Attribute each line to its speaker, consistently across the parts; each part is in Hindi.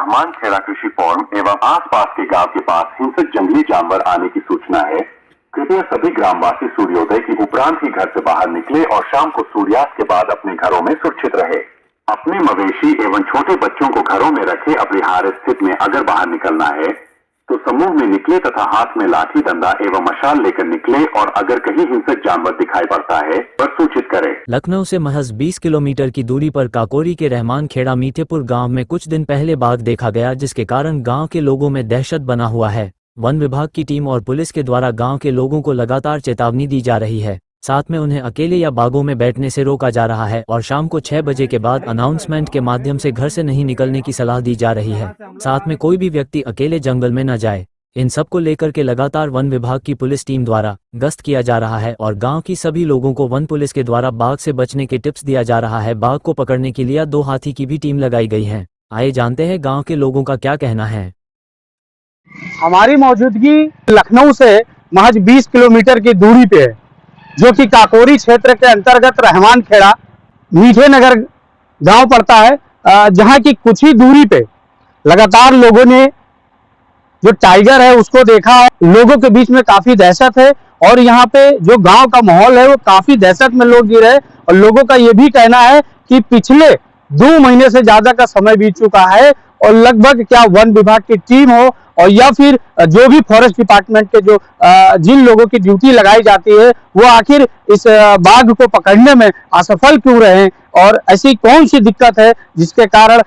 Speaker 1: रहमान खेड़ा कृषि फार्म एवं आसपास के गांव के पास हिंसक जंगली जानवर आने की सूचना है। कृपया सभी ग्रामवासी सूर्योदय के उपरांत ही घर से बाहर निकले और शाम को सूर्यास्त के बाद अपने घरों में सुरक्षित रहे। अपने मवेशी एवं छोटे बच्चों को घरों में रखे अपरिहार्य स्थिति में अगर बाहर निकलना है तो समूह में निकले तथा हाथ में लाठी डंडा एवं मशाल लेकर निकले और अगर कहीं हिंसक जानवर दिखाई पड़ता है पर सूचित करें।
Speaker 2: लखनऊ से महज 20 किलोमीटर की दूरी पर काकोरी के रहमान खेड़ा मीठेपुर गांव में कुछ दिन पहले बाघ देखा गया, जिसके कारण गांव के लोगों में दहशत बना हुआ है। वन विभाग की टीम और पुलिस के द्वारा गांव के लोगों को लगातार चेतावनी दी जा रही है, साथ में उन्हें अकेले या बागों में बैठने से रोका जा रहा है और शाम को 6 बजे के बाद अनाउंसमेंट के माध्यम से घर से नहीं निकलने की सलाह दी जा रही है। साथ में कोई भी व्यक्ति अकेले जंगल में न जाए। इन सब को लेकर के लगातार वन विभाग की पुलिस टीम द्वारा गश्त किया जा रहा है और गांव की सभी लोगों को वन पुलिस के द्वारा बाघ से बचने के टिप्स दिया जा रहा है। बाघ को पकड़ने के लिए 2 हाथी की भी टीम लगाई गई है। आइए जानते हैं गांव के लोगों का क्या कहना है।
Speaker 3: हमारी मौजूदगी लखनऊ से महज 20 किलोमीटर की दूरी पे है, जो कि काकोरी क्षेत्र के अंतर्गत रहमान खेड़ा मीठे नगर गांव पड़ता है, जहां की कुछ ही दूरी पे लगातार लोगों ने जो टाइगर है उसको देखा है। लोगों के बीच में काफी दहशत है और यहाँ पे जो गांव का माहौल है वो काफी दहशत में लोग गिर रहे हैं और लोगों का ये भी कहना है कि पिछले 2 महीने से ज्यादा का समय बीत चुका है और लगभग क्या वन विभाग की टीम हो और या फिर जो भी फॉरेस्ट डिपार्टमेंट के जो जिन लोगों की ड्यूटी लगाई जाती है वो आखिर इस बाघ को पकड़ने में असफल क्यों रहे हैं और ऐसी कौन सी दिक्कत है जिसके कारण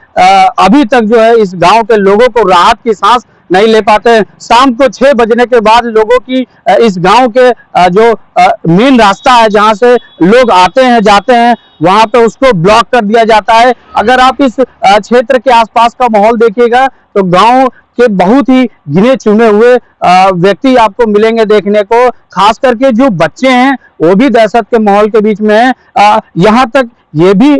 Speaker 3: अभी तक जो है इस गांव के लोगों को राहत की सांस नहीं ले पाते हैं। शाम को 6 बजने के बाद लोगों की इस गांव के जो मेन रास्ता है जहां से लोग आते हैं जाते हैं वहां पे उसको ब्लॉक कर दिया जाता है। अगर आप इस क्षेत्र के आसपास का माहौल देखिएगा तो गांव के बहुत ही गिने चुने हुए व्यक्ति आपको मिलेंगे देखने को, खास करके जो बच्चे हैं वो भी दहशत के माहौल के बीच में है। यहाँ तक ये भी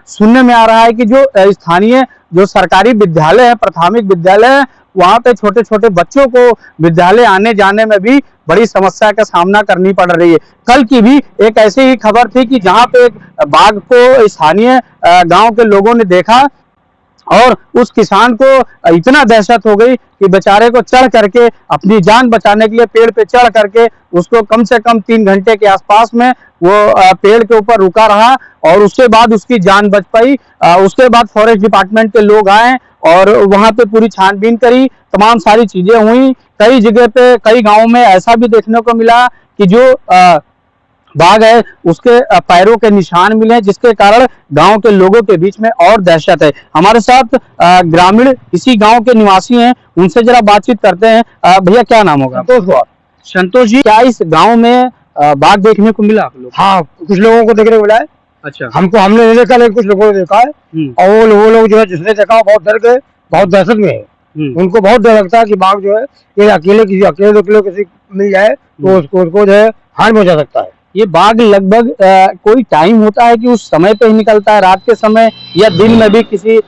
Speaker 3: सुनने में आ रहा है कि जो स्थानीय जो सरकारी विद्यालय है, प्राथमिक विद्यालय है, वहां पे छोटे छोटे बच्चों को विद्यालय आने जाने में भी बड़ी समस्या का सामना करनी पड़ रही है। कल की भी एक ऐसी ही खबर थी कि जहां पे एक बाघ को स्थानीय गांव के लोगों ने देखा और उस किसान को इतना दहशत हो गई कि बेचारे को चढ़ करके अपनी जान बचाने के लिए पेड़ पे चढ़ करके उसको कम से कम 3 घंटे के आसपास में वो पेड़ के ऊपर रुका रहा और उसके बाद उसकी जान बच पाई। उसके बाद फॉरेस्ट डिपार्टमेंट के लोग आए और वहां पे पूरी छानबीन करी, तमाम सारी चीजें हुई। कई जगह पे कई गाँव में ऐसा भी देखने को मिला कि जो बाघ है उसके पैरों के निशान मिले, जिसके कारण गांव के लोगों के बीच में और दहशत है। हमारे साथ ग्रामीण इसी गांव के निवासी हैं, उनसे जरा बातचीत करते हैं। भैया क्या नाम होगा? संतोष जी, क्या इस गांव में बाघ देखने को मिला आप लोग?
Speaker 4: हाँ, कुछ लोगों को देखने को मिला है।
Speaker 3: अच्छा,
Speaker 4: हमने नहीं देखा लेकिन कुछ लोगों ने देखा है और वो लोग जो है जिसने देखा बहुत डर गए, बहुत दहशत में है। उनको बहुत डर लगता है कि बाघ जो है ये अकेले किसी मिल जाए तो उसको जो है हानि पहुंचा सकता है।
Speaker 3: ये बाघ लगभग कोई टाइम होता है कि उस समय पे ही निकलता है, रात के समय या दिन में भी किसी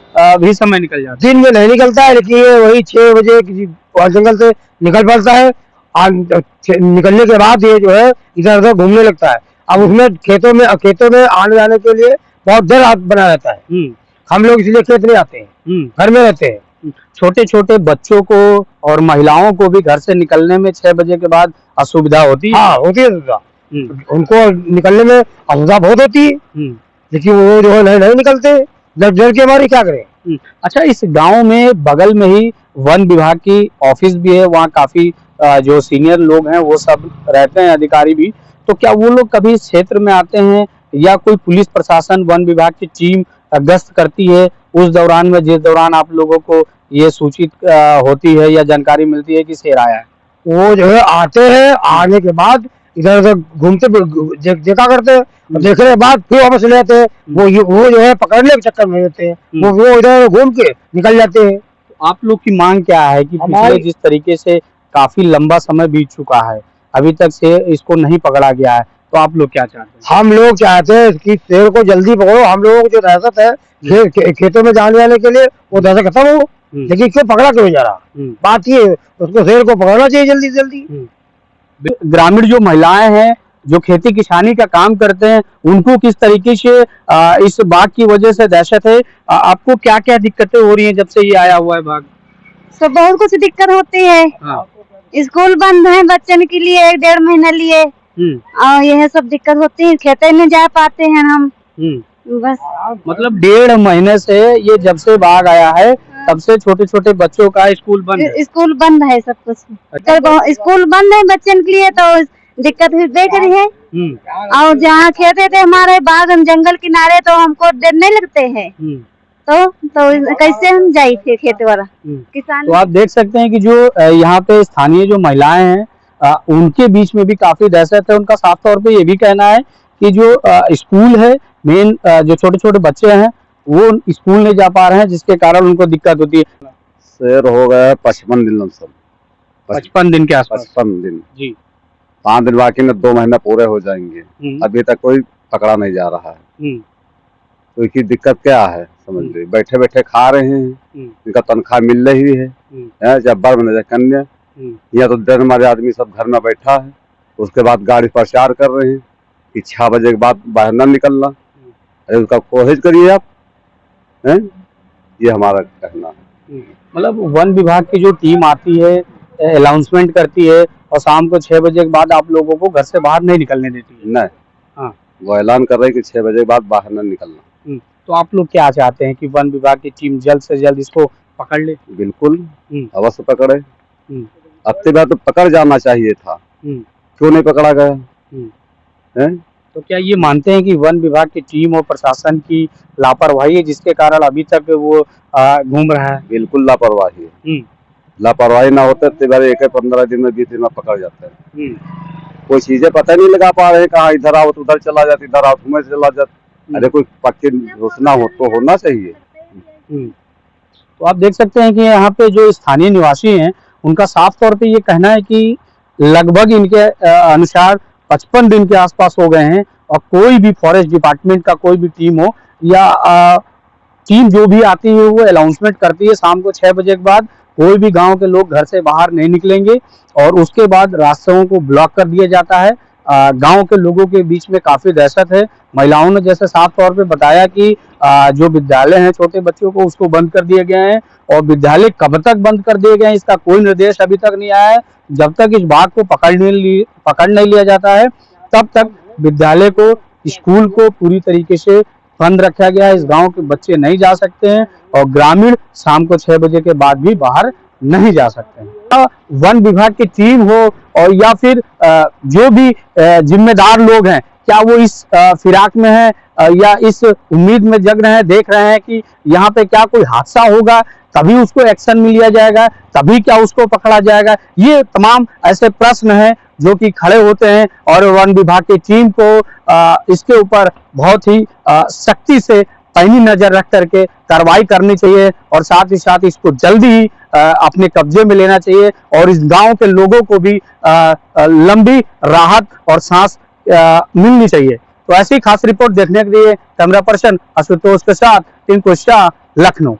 Speaker 3: भी समय निकल जाता है?
Speaker 4: दिन में नहीं निकलता है लेकिन ये वही 6 बजे किसी जंगल से निकल पड़ता है। निकलने के बाद ये जो है इधर उधर घूमने लगता है। अब उसमें खेतों में आने जाने के लिए बहुत डर बना रहता है। हम लोग इसलिए खेत नहीं आते हैं, घर में रहते हैं।
Speaker 3: छोटे छोटे बच्चों को और महिलाओं को भी घर से निकलने में 6 बजे के बाद असुविधा होती है?
Speaker 4: हाँ, होती है असुविधा। उनको निकलने में असुविधा बहुत होती है लेकिन वो जो है नहीं निकलते, डर के हमारे क्या करें।
Speaker 3: अच्छा, इस गांव में बगल में ही वन विभाग की ऑफिस भी है, वहाँ काफी जो सीनियर लोग हैं वो सब रहते हैं, अधिकारी भी। तो क्या वो लोग कभी इस क्षेत्र में आते हैं या कोई पुलिस प्रशासन वन विभाग की टीम गश्त करती है उस दौरान में, जिस दौरान आप लोगों को ये सूचित होती है या जानकारी मिलती है कि शेर आया है?
Speaker 4: वो जो है आते हैं, आने के बाद इधर उधर घूमते देखा करते हैं, देखने के बाद फिर वापस ले आते हैं। वो जो है पकड़ने के चक्कर में रहते हैं, वो इधर घूम के निकल जाते हैं।
Speaker 3: आप लोग की मांग क्या है कि पिछले जिस तरीके से काफी लंबा समय बीत चुका है, अभी तक से इसको नहीं पकड़ा गया है, तो आप लोग क्या चाहते हैं?
Speaker 4: हम लोग चाहते हैं कि शेर को जल्दी पकड़ो। हम लोगों को जो दहशत है खेतों में जाने के लिए वो दहशत खत्म हो, लेकिन क्यों पकड़ा क्यों जा रहा? बात ये उसको शेर को पकड़ना चाहिए जल्दी से जल्दी।
Speaker 3: ग्रामीण जो महिलाएं हैं जो खेती किसानी का काम करते हैं उनको किस तरीके से इस बाघ की वजह से दहशत है। आपको क्या क्या दिक्कतें हो रही हैं जब से ये आया हुआ है बाघ?
Speaker 5: सब बहुत कुछ दिक्कत होती है।
Speaker 3: हाँ।
Speaker 5: स्कूल बंद है बच्चन के लिए 1.5 महीना लिए और यह सब दिक्कत होती है, खेते में जा पाते हैं हम बस।
Speaker 3: मतलब 1.5 महीने से ये जब से बाघ आया है तब से छोटे छोटे बच्चों का स्कूल बंद है।
Speaker 5: स्कूल बंद है सब कुछ। स्कूल बंद है बच्चन के लिए तो दिक्कत देख रही है। और जहाँ खेते थे हमारे बाग जंगल किनारे तो हमको डर नहीं लगते हैं। तो कैसे हम जाए थे खेत वाला किसान।
Speaker 3: तो आप देख सकते हैं कि जो यहाँ पे स्थानीय जो महिलाएं हैं उनके बीच में भी काफी दहशत है। उनका साफ तौर पे ये भी कहना है कि जो स्कूल है मेन जो छोटे छोटे बच्चे हैं वो स्कूल नहीं जा पा रहे हैं जिसके कारण उनको दिक्कत होती है।
Speaker 6: शेर हो गया 55 दिन लमसम,
Speaker 3: 55 दिन के आसपास।
Speaker 6: 55 दिन
Speaker 3: जी।
Speaker 6: 5 दिन बाकी में 2 महीना पूरे हो जाएंगे। अभी तक कोई पकड़ा नहीं जा रहा है। तो इसकी दिक्कत क्या है समझ लीजिए, बैठे बैठे खा रहे हैं, इनका तनख्वाह मिल रही है जब्बर में कन्या। यहाँ तो डर मारे आदमी सब घर में बैठा है। उसके बाद गाड़ी प्रचार कर रहे हैं कि 6 बजे के बाद बाहर न निकलना। अरे उसका कोशिश करिए आप हैं, ये हमारा कहना है।
Speaker 3: मतलब वन विभाग की जो टीम आती है अनाउंसमेंट करती है और शाम को 6 बजे के बाद आप लोगों को घर से बाहर नहीं निकलने देती है।
Speaker 6: नहीं,
Speaker 3: हाँ,
Speaker 6: वो ऐलान कर रहे हैं कि 6 बजे के बाद बाहर न निकलना।
Speaker 3: तो आप लोग क्या चाहते हैं कि वन विभाग की टीम जल्द से जल्द इसको पकड़ ले?
Speaker 6: बिल्कुल अवश्य पकड़े। अब की बार तो पकड़ जाना चाहिए था, क्यों नहीं पकड़ा गया है?
Speaker 3: तो क्या ये मानते हैं कि वन विभाग की टीम और प्रशासन की लापरवाही है जिसके कारण अभी तक वो घूम रहा है?
Speaker 6: बिल्कुल लापरवाही है। लापरवाही ना होते तो 15 दिन में 20 दिन में पकड़ जाते हैं। कोई चीजें पता नहीं लगा पा रहे हैं, कहाँ इधर आओ तो उधर चला जाता, इधर आओ तो चला जाता। अरे कोई पक्की घोषणा हो तो होना चाहिए।
Speaker 3: तो आप देख सकते हैं कि यहाँ पे जो स्थानीय निवासी हैं उनका साफ तौर पे ये कहना है कि लगभग इनके अनुसार 55 दिन के आसपास हो गए हैं और कोई भी फॉरेस्ट डिपार्टमेंट का कोई भी टीम हो या टीम जो भी आती है वो अनाउंसमेंट करती है शाम को 6 बजे के बाद कोई भी गांव के लोग घर से बाहर नहीं निकलेंगे और उसके बाद रास्तों को ब्लॉक कर दिया जाता है। गांव के लोगों के बीच में काफी दहशत है। महिलाओं ने जैसे साफ तौर पे बताया कि जो विद्यालय हैं छोटे बच्चों को उसको बंद कर दिए गए हैं और विद्यालय कब तक बंद कर दिए गए हैं इसका कोई निर्देश अभी तक नहीं आया है। जब तक इस बाघ को पकड़ नहीं लिया जाता है तब तक विद्यालय को स्कूल को पूरी तरीके से बंद रखा गया है। इस गांव के बच्चे नहीं जा सकते हैं और ग्रामीण शाम को 6 बजे के बाद भी बाहर नहीं जा सकते हैं। वन विभाग की टीम हो और या फिर जो भी जिम्मेदार लोग हैं क्या वो इस फिराक में है या इस उम्मीद में जग रहे हैं, देख रहे हैं कि यहाँ पे क्या कोई हादसा होगा तभी उसको एक्शन में लिया जाएगा, तभी क्या उसको पकड़ा जाएगा। ये तमाम ऐसे प्रश्न हैं जो कि खड़े होते हैं और वन विभाग की टीम को इसके ऊपर बहुत ही सख्ती से पैनी नजर रख करके कार्रवाई करनी चाहिए और साथ ही साथ इसको जल्दी ही अपने कब्जे में लेना चाहिए और इस गांव के लोगों को भी लंबी राहत और सांस मिलनी चाहिए। तो ऐसी खास रिपोर्ट देखने के लिए कैमरा पर्सन आशुतोष के साथ टिंकू शाह, लखनऊ।